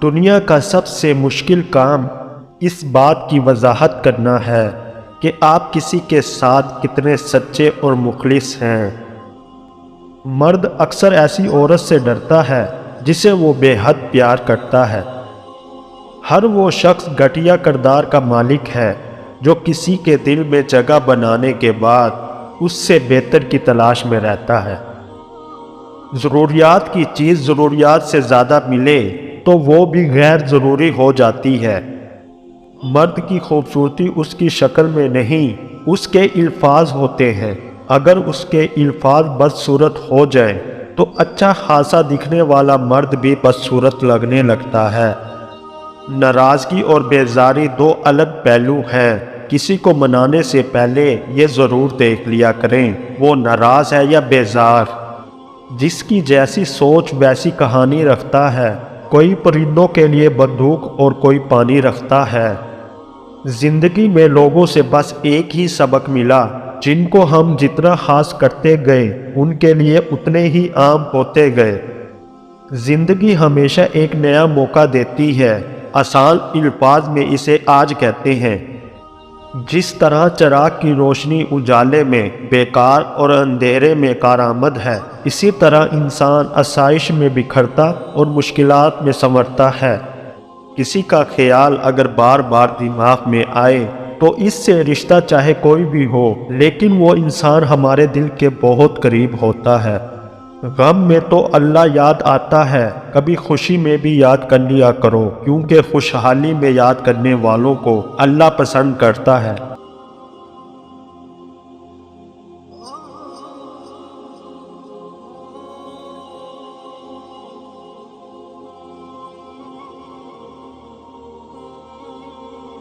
دنیا کا سب سے مشکل کام اس بات کی وضاحت کرنا ہے کہ آپ کسی کے ساتھ کتنے سچے اور مخلص ہیں۔ مرد اکثر ایسی عورت سے ڈرتا ہے جسے وہ بے حد پیار کرتا ہے۔ ہر وہ شخص گھٹیا کردار کا مالک ہے جو کسی کے دل میں جگہ بنانے کے بعد اس سے بہتر کی تلاش میں رہتا ہے۔ ضروریات کی چیز ضروریات سے زیادہ ملے تو وہ بھی غیر ضروری ہو جاتی ہے۔ مرد کی خوبصورتی اس کی شکل میں نہیں، اس کے الفاظ ہوتے ہیں۔ اگر اس کے الفاظ بدصورت ہو جائیں تو اچھا خاصا دکھنے والا مرد بھی بدصورت لگنے لگتا ہے۔ ناراضگی اور بیزاری دو الگ پہلو ہیں۔ کسی کو منانے سے پہلے یہ ضرور دیکھ لیا کریں وہ ناراض ہے یا بیزار۔ جس کی جیسی سوچ ویسی کہانی رکھتا ہے۔ کوئی پرندوں کے لیے بندوق اور کوئی پانی رکھتا ہے۔ زندگی میں لوگوں سے بس ایک ہی سبق ملا، جن کو ہم جتنا خاص کرتے گئے ان کے لیے اتنے ہی عام ہوتے گئے۔ زندگی ہمیشہ ایک نیا موقع دیتی ہے، آسان الفاظ میں اسے آج کہتے ہیں۔ جس طرح چراغ کی روشنی اجالے میں بیکار اور اندھیرے میں کارآمد ہے، اسی طرح انسان آسائش میں بکھرتا اور مشکلات میں سنورتا ہے۔ کسی کا خیال اگر بار بار دماغ میں آئے تو اس سے رشتہ چاہے کوئی بھی ہو لیکن وہ انسان ہمارے دل کے بہت قریب ہوتا ہے۔ غم میں تو اللہ یاد آتا ہے، کبھی خوشی میں بھی یاد کر لیا کرو، کیونکہ خوشحالی میں یاد کرنے والوں کو اللہ پسند کرتا ہے۔